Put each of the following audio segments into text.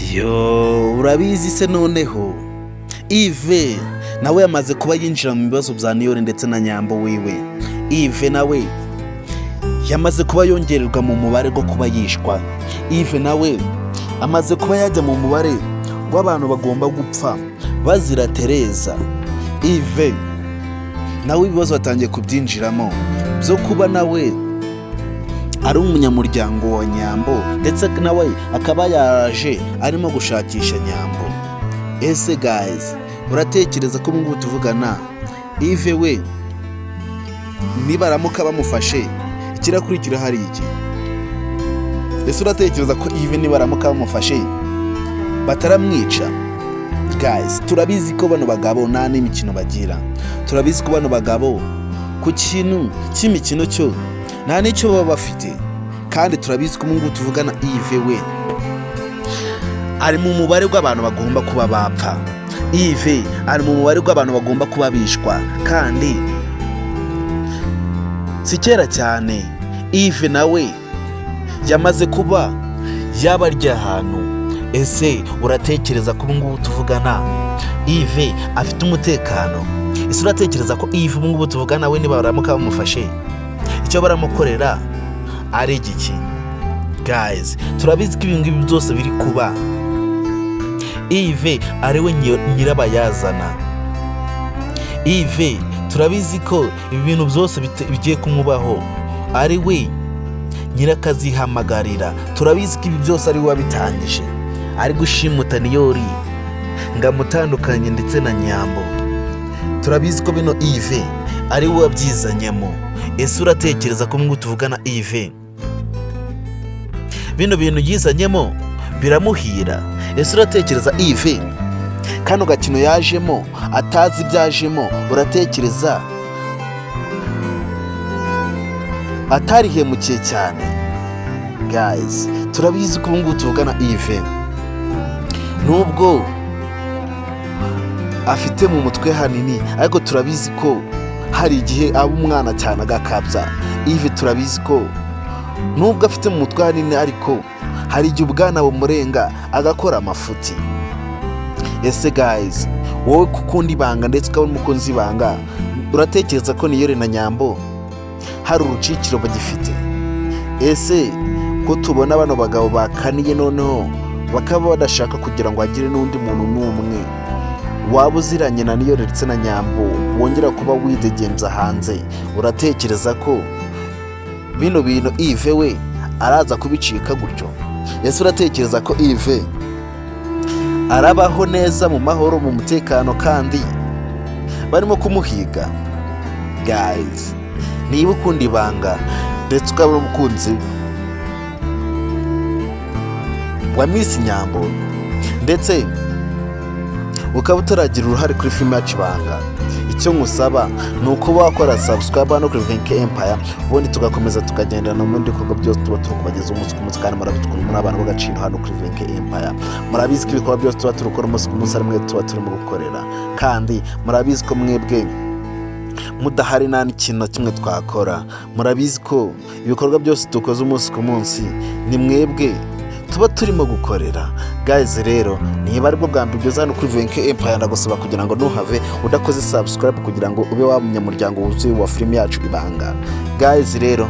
Yo urabizi se noneho Yves nawe yamaze kuba yinjira mu bibazo bya Niyori ndetse na Nyambo wiwe. Yves nawe yamaze kuba yongererwa mu mubare go kuba yishwa. Yves nawe amaze kuba yajya mu mubare w'abantu bagomba gupfa bazira Tereza. Yves nawe ibibazo batangiye kubyinjiramo byo kuba nawe ari umunyamuryango wa Nyambo ndetse nawe akaba yaje arimo gushakisha Nyambo. Ese guys uratekereza ko mungu tuvugana Yves we nibaramuka bamufashe ikirakurikira hari iki? Ese uratekereza ko Yves nibaramuka bamufashe bataramwica? Guys turabizi ko bano bagabo nta n'imikino bagira, turabizi ko bano bagabo ku kintu cy'imikino cyo nta n'icyo baba bafite, kandi turabizi ko mungu tuvugana Yves we ari mu mubare w'abantu bagomba kuba bapfa. Yves ari mu mubare w'abantu bagomba kuba bishwa, kandi si kera cyane Yves nawe yamaze kuba yabarya ahantu. Ese uratekereza ko mungu tuvugana Yves afite umutekano? Ese uratekereza ko Yves mungu tuvugana we niba baramuka bamufashe icyo baramukorera ari igiki? Guys turabizi ko ibingibi byose biri kuba Yves ari we nyirabayazana. Yves turabizi ko ibi bintu byose bigiye kumubaho ari we nyirakazihamagarira. Turabizi ko ibi byose ari we wabitangije, ari gushimuta Niyori ngamutandukanye ndetse na Nyambo. Turabizi ko bino Yves ari we wabyizanyemo. Ese uratekereza ko mungu tuvugana Yves bino bintu yizanyemo biramuhira? Ese uratekereza Yves kano gakino yajemo atazi ibyajemo, uratekereza atarihemukiye cyane? Guys turabizi ko mungu tuvugana Yves nubwo afite mu mutwe hanini, ariko turabizi ko hari igihe aba umwana cyane agakabya. Yves turabizi ko nubwo afite mu mutwe hanini, ariko hari igihe ubwana bumurenga agakora amafuti. Ese guys wowe kukunda ibanga ndetse ukaba umukunzi ibanga, uratekereza ko Niyori na Nyambo hari urucikiro bagifite? Ese ko tubona bano bagabo bakaniye noneho bakaba badashaka kugira ngo agire n'undi muntu n'umwe waba uziranye na Niyori ndetse na Nyambo wongera kuba widegenza hanze, uratekereza ko bino bintu Yves we araza kubicika gutyo? Ese uratekereza ko Yves arabaho neza mu mahoro mu mutekano kandi barimo kumuhiga? Guys niba ukunda ibanga ndetse ukaba umukunzi wa Miss Nyambo ndetse ukaba utaragira uruhare kuri film yacu Ibanga, icyo ngusaba ni uko wakora subscribe hano kuri Venke Empire, ubundi tugakomeza tukagendana mu bindi bikorwa byose tuba turukubageza umunsi ku munsi, kandi murabitwara muri abantu b'agaciro hano kuri Venke Empire. Murabizi ko ibikorwa byose tuba turukora umunsi ku munsi ari mwe tuba turimo gukorera, kandi murabizi ko mwebwe mudahari nta n'ikintu na kimwe twakora. Murabizi ko ibikorwa byose dukoze umunsi ku munsi ni mwebwe tuba turimo gukorera. Guys rero niba aribwo bwa mbere ugeze hano kuri Venke Empire, ndagusaba kugira ngo ntuhave udakoze subscribe kugira ngo ube wa munyamuryango wuzuye wa film yacu Ibanga. Guys rero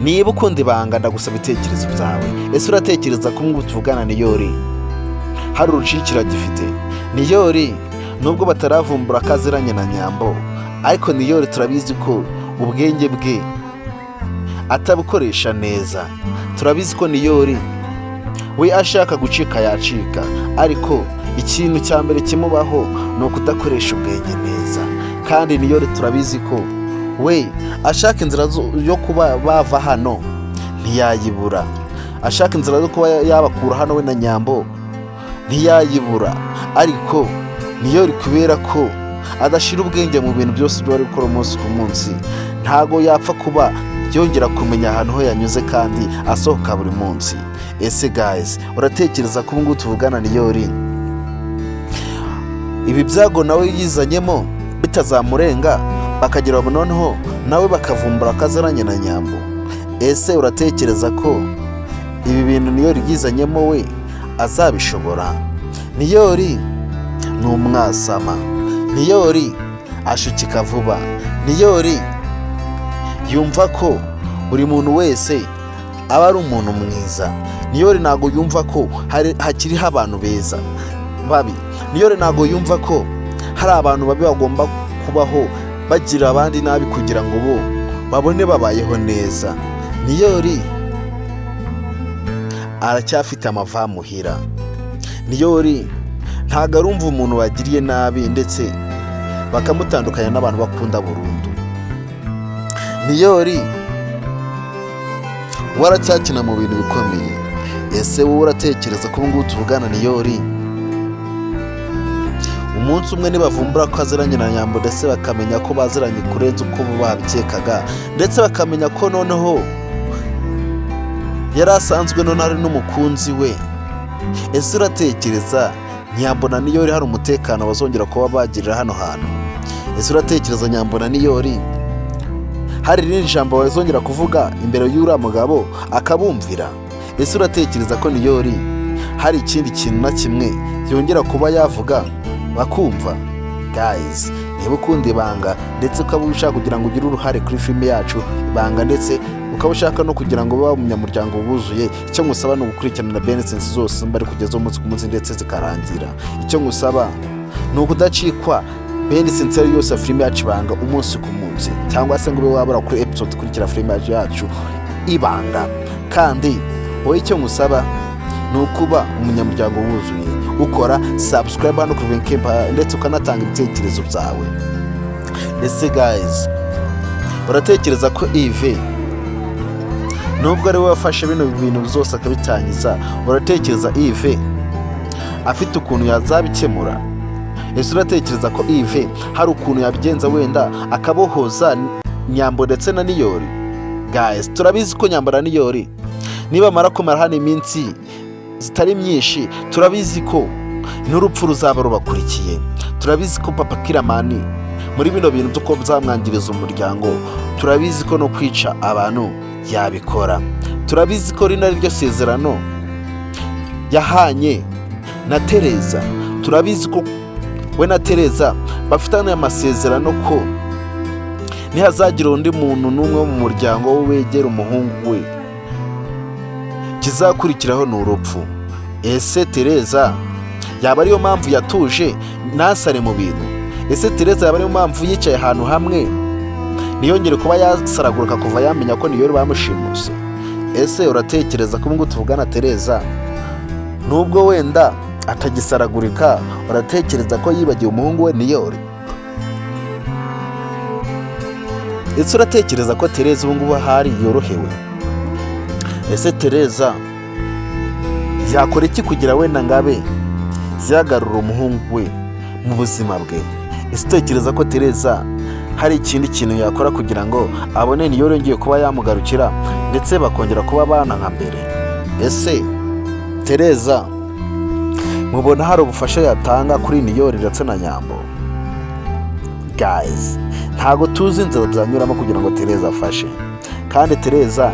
niba ukunda ibanga ndagusaba ibitekerezo byawe. Ese uratekereza ko mungu tuvugana Niyori hari urucikiro gifite? Niyori nubwo bataravumbura kaziranye na Nyambo, ariko Niyori turabizi ko ubwenge bwe atabukoresha neza. Turabizi ko Niyori we ashaka gucika yacika, ariko ikintu cya mbere kimubaho ni ukudakoresha ubwenge neza. Kandi Niyori turabizi ko we ashaka inzira yo kuba bava hano ntiyayibura, ashaka inzira yo kuba yabakura hano we na Nyambo ntiyayibura, ariko Niyori kubera ko adashira ubwenge mu bintu byose bari gukora umunsi ku munsi, ntago yapfa kuba yongera kumenya ahantu ho yanyuze kandi asohoka buri munsi. Ese guys uratekereza ko mungu tuvugana Niyori ibi byago nawe yizanyemo bitazamurenga bakagira noneho nawe bakavumbura akazaranye na Nyambo? Ese uratekereza ko ibi bintu Niyori yizanyemo we azabishobora. Niyori ni umwasama, Niyori ashukika vuba, Niyori yumva ko buri muntu wese aba ari umuntu mwiza. Niyori ntago yumva ko hakiriho abantu beza babi. Niyori ntago yumva ko hari abantu babi bagomba kubaho bagira abandi nabi kugira ngo bo babone babayeho neza. Niyori aracyafite amavamuhira. Niyori ntago arumva umuntu bagiriye nabi ndetse bakamutandukanya n'abantu bakunda burundu. Niyori waracyakina mu bintu bikomeye. Ese wowe uratekereza ko ubungubu tuvugana Niyori umunsi umwe nibavumbura ko aziranye na Nyambo ndetse bakamenya ko baziranye kurenza uko babikekaga, ndetse bakamenya ko noneho yari asanzwe none ari n'umukunzi we, ese uratekereza Nyambo na Niyori hari umutekano bazongera kuba bagirira hano hantu? Ese uratekereza Nyambo na Niyori hari irindi jambo bazongera kuvuga imbere y'uriya mugabo akabumvira? Ese uratekereza ko Niyori hari ikindi kintu na kimwe yongera kuba yavuga bakumva? Guys, niba ukunda Ibanga ndetse ukaba ushaka kugira ngo ugire uruhare kuri filime yacu Ibanga, ndetse ukaba ushaka no kugira ngo babe umunyamuryango wuzuye, icyo ngusaba ni ugukurikirana benefits zose mbari kugeza umunsi ku munsi ndetse zikarangira. Icyo ngusaba ni ukudacikwa benefits yose ya filime yacu Ibanga umunsi ku munsi, cyangwa se ngo ube wabura kuri episode ikurikira filime yacu Ibanga. Kandi wowe icyo ngusaba ni ukuba umunyamuryango wuzuye, ukora subscribe hano kuri Kubica ndetse ukanatanga ibitekerezo byawe. Ese guys, uratekereza ko Yves nubwo ari we wafashe bino bintu byose akabitangiza, uratekereza Yves afite ukuntu yazabikemura? Ese uratekereza ko Yves hari ukuntu yabigenza wenda akabohoza Nyambo ndetse na Niyori? Guys, turabizi ko Nyambo na Niyori niba mara kumara hano iminsi zitari myinshi, turabizi ko n'urupfu ruzaba rubakurikiye. Turabizi ko papa Kiramani muri bino bintu byo bizamwangiriza umuryango, turabizi ko no kwica abantu yabikora. Turabizi ko rino ari ryo sezerano yahanye na Tereza. Turabizi ko we na Tereza bafitanye amasezerano ko nihazagira undi muntu n'umwe wo mu muryango we wegera umuhungu we, kizakurikiraho ni urupfu. Ese Tereza yaba ariyo mpamvu yatuje nasare mu bintu? Ese Tereza yaba ariyo mpamvu yicaye ahantu hamwe niyongere kuba yasaraguruka kuva yamenya ko Niyori bamushimuse? Ese uratekereza ko ubungubu tuvugana Tereza nubwo wenda atagisaragurika, uratekereza ko yibagiwe umuhungu we Niyori? Ese uratekereza ko Tereza ubungubu ahari yorohewe? Ese Tereza yakora iki kugira wenda ngabe yagarura umuhungu we mu buzima bwe? Ese utekereza ko Tereza hari ikindi kintu yakora kugira ngo abone Niyori yongeye kuba yamugarukira ndetse bakongera kuba abana nka mbere? Ese Tereza mubona hari ubufasha yatanga kuri Niyori ndetse na Nyambo? Guys, ntago tuzi inzira byanyuramo kugira ngo Tereza afashe. Kandi Tereza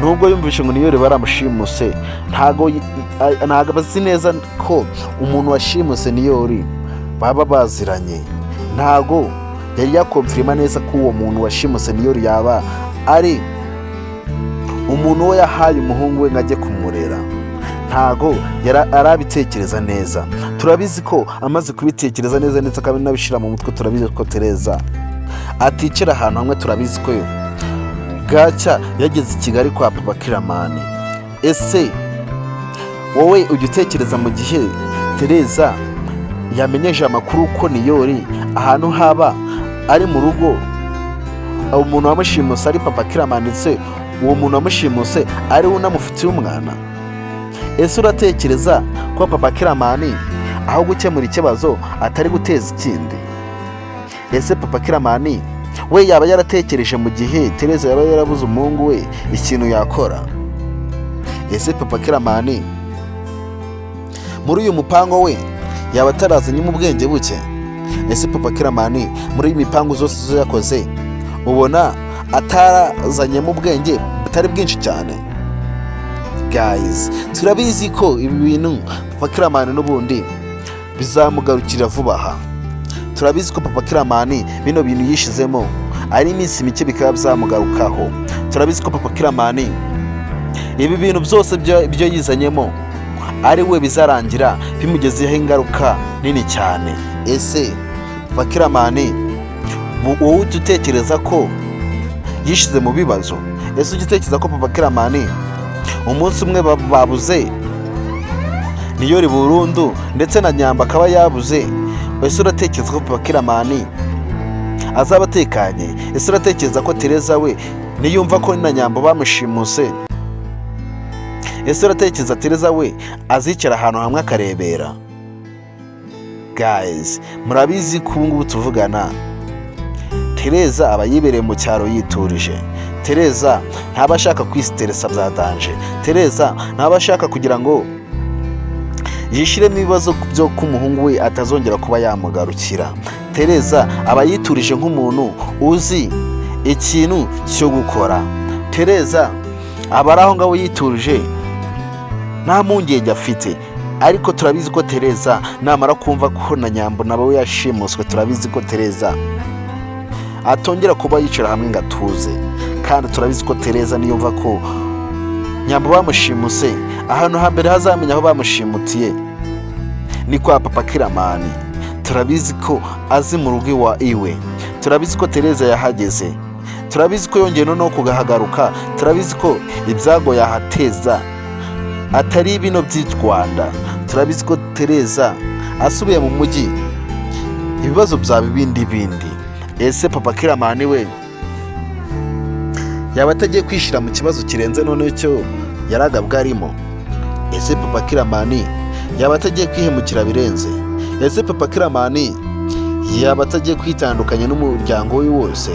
nubwo yumvishe ngo Niyori baramushimuse, ntago bazi neza ko umuntu washimuse Niyori baba baziranye. Ntago yari yakonfirima neza ko uwo muntu washimuse Niyori yaba ari umuntu we yahaye umuhungu we ngo ajye kumurera. Ntago arabitekereza neza. Turabizi ko amaze kubitekereza neza ndetse akabinabishira mu mutwe. Turabizi ko Tereza aticira ahantu hamwe. Turabizi ko bwacya yageze i Kigali kwa papa Kiramani. Ese wowe ujya utekereza mu gihe Tereza yamenyeje amakuru ko Niyori ahantu haba ari mu rugo, umuntu wamushimuse ari papa Kiramani, ndetse uwo muntu wamushimuse ari we unamufitiye umwana? Ese uratekereza ko papa Kiramani aho gukemura ikibazo atari guteza ikindi? Ese papa Kiramani we yaba yaratekereje mu gihe Tereza yaba yarabuze umuhungu we ikintu yakora? Ese papa Kiramani muri uyu mupango we yaba atarazanye mu bwenge buke? Ese papa Kiramani muri imipango zose yakoze ubona atarazanye mu bwenge butari bwinshi cyane? guys, turabizi ko ibi bintu Papa Kiramani n'ubundi bizamugarukira vuba aha. Turabizi ko Papa Kiramani bino bintu yishizemo ari iminsi mike bikaba byamugarukaho. Turabizi ko Papa Kiramani ibi bintu byose byo yizanyemo ari we bizarangira bimugezeho ingaruka nini cyane. Ese Papa Kiramani wowe utekereza ko yishize mu bibazo? Ese ugitekereza ko Papa Kiramani umunsi umwe babuze Niyori burundu ndetse na Nyambo akaba yabuze? Ese uratekereza ko Papa Kiramani azaba atekanye? Ese uratekereza ko Tereza we niyumva ko na Nyambo bamushimuse? Ese uratekereza Tereza we azicara ahantu hamwe akarebera? Guys, murabizi ko ubu tuvugana Tereza aba yibereye mu cyaro yiturije. Tereza ntaba ashaka kwisiteresa bya danje. Tereza ntaba ashaka kugira ngo yishiremo ibibazo byo kumuhungu we atazongera kuba yamugarukira. Tereza aba yiturije nk'umuntu uzi ikintu cyo gukora. Tereza aba araho ngaho yiturije nta mpungenge afite. Ariko turabizi ko Tereza namara kumva ko na Nyambo nawe yashimuswe, turabizi ko Tereza atongera kuba yicara hamwe ngo atuze. Kandi turabizi ko Tereza niyumva ko Nyambo bamushimuse, ahantu hambere hazamenya aho bamushimutiye ni kwa Papa Kiramani. Turabizi ko azi mu rugo iwe. Turabizi ko Tereza yahageze. Turabizi ko yongeye no kugahagaruka. Turabizi ko ibyago yahateza atari bino by'i Rwanda. Turabizi ko Tereza asubiye mu mujyi ibibazo byaba ibindi. Ese Papa Kiramani we yaba atagiye kwishira mu kibazo kirenze none cyo yaragabwa arimo? Ese Papa Kiramani yaba atagiye kwihemukira birenze? Ese Papa Kiramani yaba atagiye kwitandukanya n'umuryango we wose?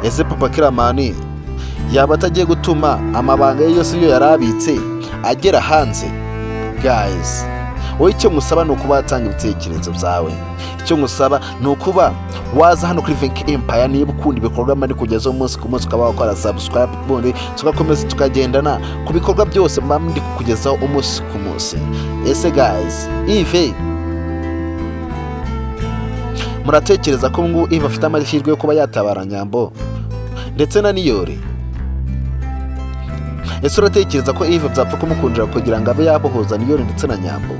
Ese Papa Kiramani yaba atagiye gutuma amabanga ye yose yo yarabitse agera hanze? Guys, wowe icyo musaba ni ukuba watanga ibitekerezo byawe. Icyo musaba ni ukuba waza hano kuri Venke Empire niba ukunda ibikorwa mari kugeza umunsi ku munsi, ukaba wakora subscribe ubundi tugakomeza tukagendana ku bikorwa byose mba ndi kukugezaho umunsi ku munsi. Ese guys, Yves muratekereza ko ngo Yves afite amahirwe yo kuba yatabara Nyambo ndetse na Niyori? Ese uratekereza ko Yves byapfa kumukundira kugira ngo abe yabohoza Niyori ndetse na Nyambo?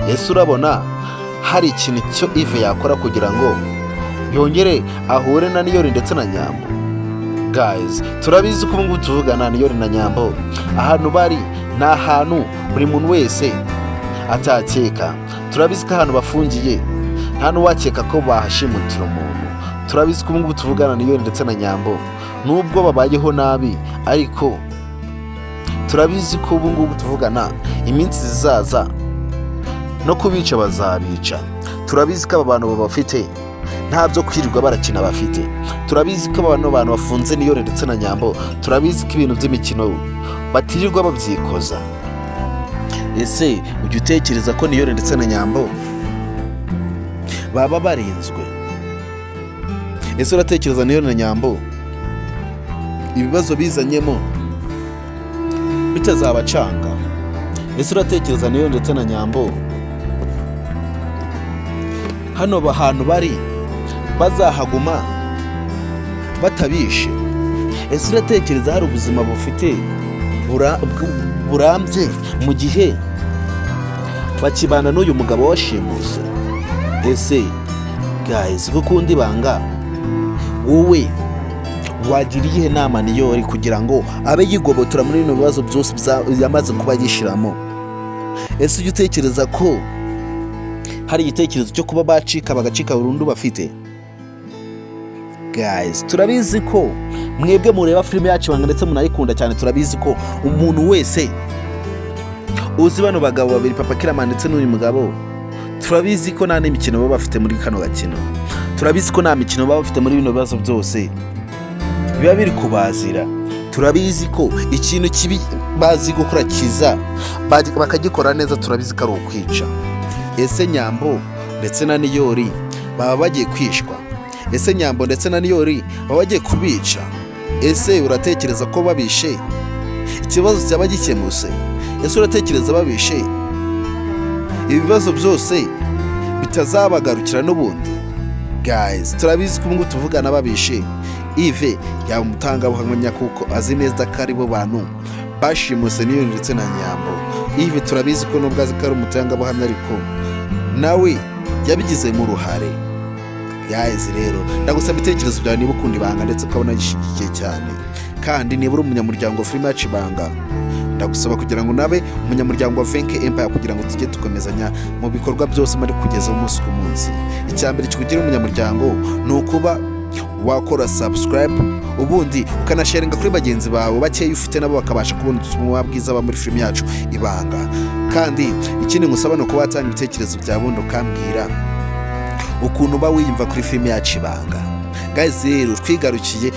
Ese urabona hari ikintu cyo Yves yakora kugira ngo yongere ahure na Niyori ndetse na Nyambo? Guys, turabizi ko ubu tuvugana Niyori na Nyambo ahantu bari ni ahantu buri muntu wese atakeka. Turabizi ko ahantu bafungiye nta n'uwakeka ko bahashimutira umuntu. Turabizi ko ubu tuvugana Niyori ndetse na Nyambo nubwo babayeho nabi, ariko turabizi ko ubu tuvugana iminsi zizaza no kubica bazabica. Turabizi ko aba bantu babafite nta byo kwirirwa barakina bafite. Turabizi ko abantu bafunze Niyori ndetse na Nyambo, turabizi ko ibintu by'imikino batirirwa babyikoza. Ese ujya utekereza ko Niyori ndetse na Nyambo baba barinzwe? Ese uratekereza Niyori na Nyambo ibibazo bizanyemo bitazabacanga? Ese uratekereza Niyori ndetse na Nyambo hano bahantu bari bazahaguma batabishe? Ese uratekereza hari ubuzima bufite burambye mu gihe bakibana n'uyu mugabo washimuse? Ese guys, gukunda Ibanga wowe wagira iyihe nama Niyori kugira ngo abe yigobotora muri bino bibazo byose yamaze kuba yishiramo? Ese ujya utekereza ko hari igitekerezo cyo kuba bacika bagacika burundu bafite? Guys, turabizi ko mwebwe mureba filime yacu Ibanga ndetse munayikunda cyane. Turabizi ko umuntu wese uzi bano bagabo babiri Papa Kiramani ndetse n'uyu mugabo, turabizi ko nta n'imikino baba bafite muri kano gakino. Turabizi ko nta mikino baba bafite muri bino bibazo byose biba biri kubazira. Turabizi ko ikintu kibi bazi gukora kiza bakagikora neza. Turabizi ko ari ukwica. Ese Nyambo ndetse na Niyori baba bagiye kwishwa? Ese Nyambo ndetse na Niyori baba bagiye kubica? Ese uratekereza ko babishe ikibazo cyaba gikemutse. Ese uratekereza babishe ibibazo byose bitazabagarukira n'ubundi? Guys, turabizi ko tuvugana babishe Yves yaba umutangabuhamya kuko azi neza ko ari bo bantu bashimuse Niyori ndetse na Nyambo. Yves turabizi ko nubwo azi ko ari umutangabuhamya ariko nawe yabigize mu ruhare. Guys, rero ndagusaba ibitekerezo byawe niba ukunda Ibanga ndetse ukabona gishigikiye cyane, kandi niba uri umunyamuryango wa filime yacu Ibanga ndagusaba kugira ngo nabe umunyamuryango wa Venke Empire kugira ngo tujye tukomezanya mu bikorwa byose muri kugeza umunsi ku munsi. Icyambere kikugira umunyamuryango ni ukuba wakora subscribe, ubundi ukanasharinga kuri bagenzi bawe bakeya ufite nabo bakabasha kubona ubutumwa bwiza ba muri filime yacu Ibanga. Kandi ikindi ngusaba no kuba watanga ibitekerezo bya bundi ukambwira ukuntu uba wiyumva kuri filime yacu Ibanga. Guys, rero twigarukiye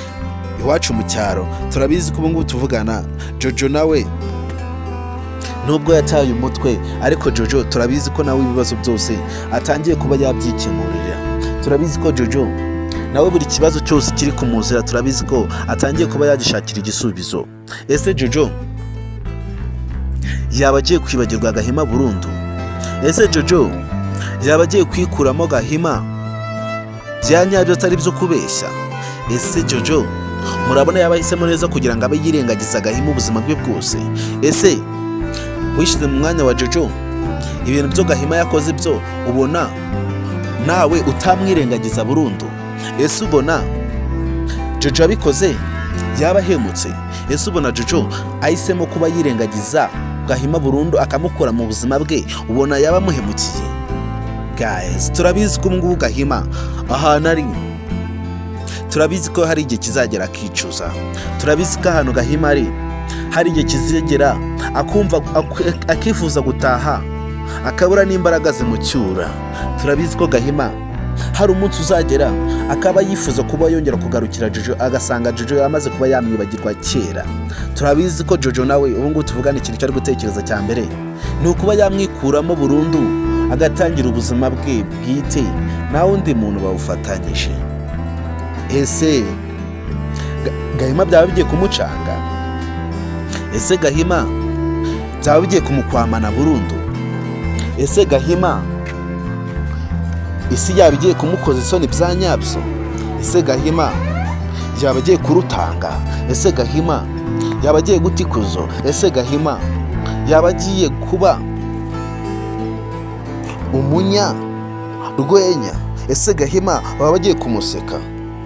iwacu mu cyaro, turabizi ko ubu tuvugana Jojo nawe nubwo yataye umutwe ariko Jojo turabizi ko nawe ibibazo byose atangiye kuba yabyikemurira. Turabizi ko Jojo nawe buri kibazo cyose kiri kumuzira turabizi ko atangiye kuba yagishakira igisubizo. Ese Jojo yaba agiye kwibagirwa Gahima burundu? Ese Jojo yaba agiye kwikuramo Gahima bya nyabyo atari byo kubeshya? Ese Jojo murabona yaba ahisemo neza kugira ngo abe yirengagiza Gahima ubuzima bwe bwose? Ese wishize mu mwanya wa Jojo ibintu byo Gahima yakoze byo ubona nawe utamwirengagiza burundu? Ese ubona Jojo abikoze yaba ahemutse? Ese ubona Jojo ahisemo kuba yirengagiza Gahima burundu akamukura mu buzima bwe, ubona yaba amuhemukiye? Guys, turabizi ko ngubu Gahima ahantu ari, turabizi ko hari igihe kizagera akicuza. Turabizi ko ahantu Gahima ari hari igihe kizagera akumva akifuza gutaha akabura n'imbaraga zimucyura. Turabizi ko Gahima hari umunsi uzagera akaba yifuza kuba yongera kugarukira Jojo agasanga Jojo yamaze kuba yamwibagirwa kera. Turabizi ko Jojo nawe ubu ngubu tuvugana ikintu cyari gutekereza cya mbere ni ukuba yamwikuramo burundu agatangira ubuzima bwe bwite nta wundi muntu bawufatanyije. Ese Gahima byaba bigiye kumucanga? Ese Gahima byaba bigiye kumukwamana burundu? Ese Gahima isi yaba igiye kumukoza isoni bya nyabyo? Ese Gahima yaba agiye kurutanga? Ese Gahima yaba agiye guta ikuzo? Ese Gahima yaba agiye kuba umunya rwenya? Ese Gahima baba bagiye kumuseka?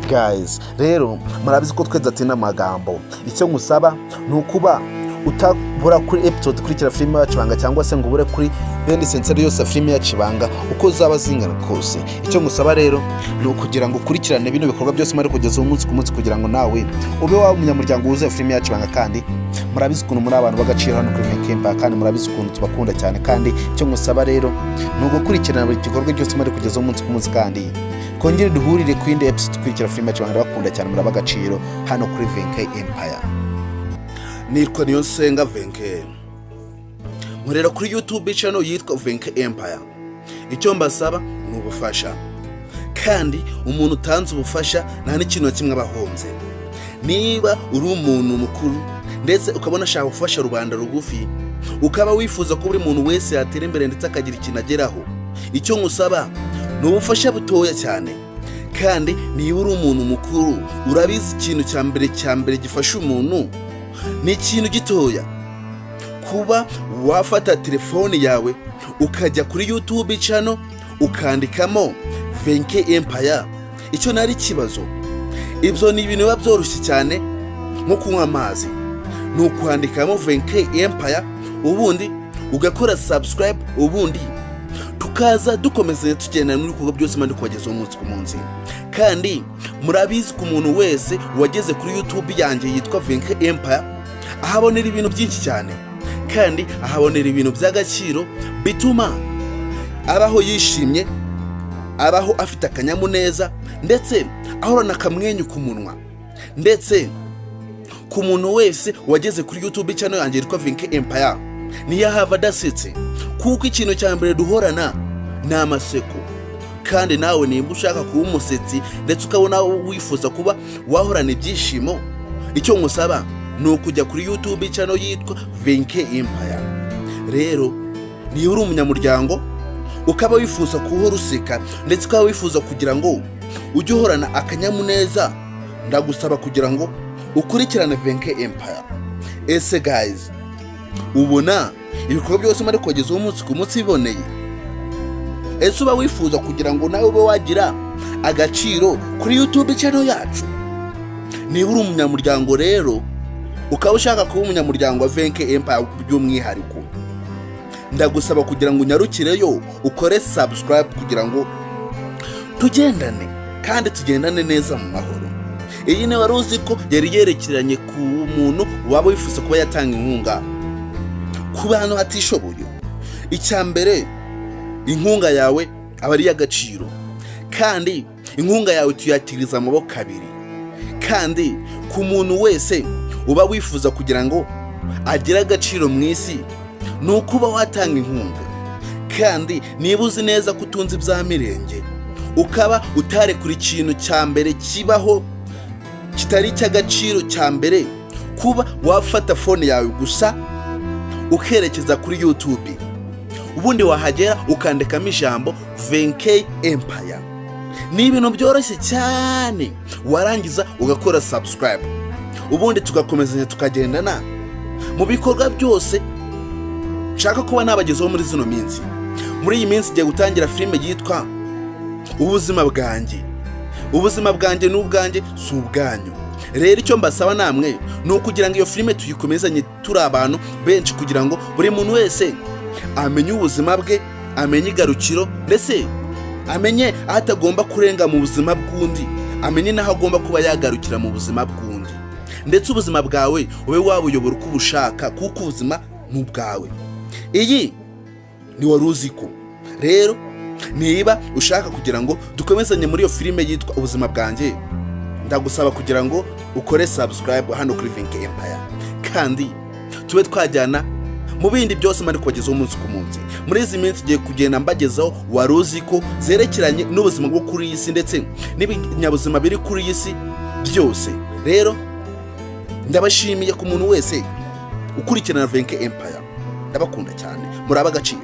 Guys, rero murabizi ko twe datina amagambo. Icyo ngusaba ni ukuba utabura kuri episode kurikira filime yacu Ibanga, cyangwa se ngo ubure kuri bendi sensari yose filime yacu Ibanga uko zaba zingana kose. Icyo ngusaba rero ni ukugira ngo ukurikirane bino bikorwa byose mari kugeza umunsi ku munsi kugira ngo nawe ube wa umunyamuryango wuzuye filime yacu Ibanga. Kandi murabizi ukuntu muri abantu bagaciro hano kuri Venke Empire, kandi murabizi ukuntu tubakunda cyane. Kandi icyo ngusaba rero ni ugukurikirana buri gikorwa cyose mari kugeza umunsi ku munsi, kandi kongera duhurire ku yindi episode dukurikira filime yacu Ibanga. Bakunda cyane, muri abagaciro hano kuri Venke Empire. Nitwa Niyonsenga Venke, nkorera kuri YouTube channel yitwa Venke Empire. Icyo mbasaba ni ubufasha, kandi umuntu utanze ubufasha nta n'ikintu kimwe abahonze. Niba uri umuntu mukuru ndetse ukabona ashaka gufasha rubanda rugufi, ukaba wifuza ko buri muntu wese yatera imbere ndetse akagira ikintu ageraho, icyo ngusaba ni ubufasha butoya cyane. Kandi niba uri umuntu mukuru urabizi ikintu cya mbere gifasha umuntu ni ikintu gitoya, kuba wafata telefone yawe ukajya kuri YouTube channel ukandikamo Venke Empire. Icyo nari ikibazo, ibyo ni ibintu biba byoroshye cyane nko kunywa amazi. Ni ukwandikamo Venke Empire, ubundi ugakora subscribe, ubundi tukaza dukomeza tugenda muri bikorwa byose mandi kubageza umunsi ku munsi. Kandi murabizi ko umuntu wese wageze kuri YouTube yanjye yitwa Venke Empire ahabonera ibintu byinshi cyane, kandi ahabonera ibintu by'agaciro bituma abaho yishimye, abaho afite akanyamuneza, ndetse ahorana akamwenyu ku munwa. Ndetse ku muntu wese wageze kuri YouTube channel yanjye yitwa Venke Empire niyo hava adasetse, kuko ikintu cya mbere duhorana ni amaseko. Kandi nawe nimba ushaka kuba umusetsi ndetse ukabona wifuza kuba wahorana ibyishimo, icyo ngusaba ni ukujya kuri YouTube channel yitwa Venke Empire. Rero niba uri umunyamuryango ukaba wifuza kuhora useka ndetse ukaba wifuza kugira ngo ujye uhorana akanyamuneza, ndagusaba kugira ngo ukurikirane Venke Empire. Ese guys, ubona ibikorwa byose mari kugezaho umunsi ku munsi biboneye? Ese uba wifuza kugira ngo nawe ube wagira agaciro kuri YouTube channel yacu? Niba uri umunyamuryango rero ukaba ushaka kuba umunyamuryango wa Venke Empire by'umwihariko, ndagusaba kugira ngo unyarukireyo ukore subscribe kugira ngo tugendane kandi tugendane neza mu mahoro. Iyi ni wari uzi ko yari yerekeranye ku muntu waba wifuza kuba yatanga inkunga ku bantu hatishoboye. Icyambere, inkunga yawe aba ari y'agaciro, kandi inkunga yawe tuyakiriza amaboko abiri. Kandi ku muntu wese uba wifuza kugira ngo agire agaciro mu isi, ni ukuba watanga inkunga. Kandi niba uzi neza ko utunze ibya mirenge, ukaba utarekura ikintu cya mbere kibaho kitari icy'agaciro cya mbere, kuba wafata phone yawe gusa ukerekeza kuri YouTube, ubundi wahagera ukandikamo ijambo Venke Empire. Ni ibintu byoroshye cyane, warangiza ugakora subscribe, ubundi tugakomezanya tukagendana mu bikorwa byose nshaka kuba nabagezeho muri zino minsi. Muri iyi minsi ngiye gutangira filime yitwa ubuzima bwanjye. Ubuzima bwanjye n'ubwanjye si ubwanyu. Rero icyo mbasaba namwe ni ukugira ngo iyo filime tuyikomezanye turi abantu benshi, kugira ngo buri muntu wese amenye ubuzima bwe, amenye igarukiro, ndetse amenye aho atagomba kurenga mu buzima bw'undi, amenye n'aho agomba kuba yagarukira mu buzima bw'undi, ndetse ubuzima bwawe ube wabuyobora uko ubushaka, kuko ubuzima ni ubwawe. Iyi ni wari uzi ko. Rero niba ushaka kugira ngo dukomezanye muri iyo filime yitwa ubuzima bwanjye, ndagusaba kugira ngo ukore subscribe hano kuri Venke Empire, kandi tube twajyana mu bindi byose mari kubagezaho umunsi ku munsi. Muri izi minsi ngiye kugenda mbagezaho wari uzi ko zerekeranye n'ubuzima bwo kuri iyi si ndetse n'ibinyabuzima biri kuri iyi si byose. Rero ndabashimiye ku muntu wese ukurikirana Venke Empire. Ndabakunda cyane, muri ab'agaciro.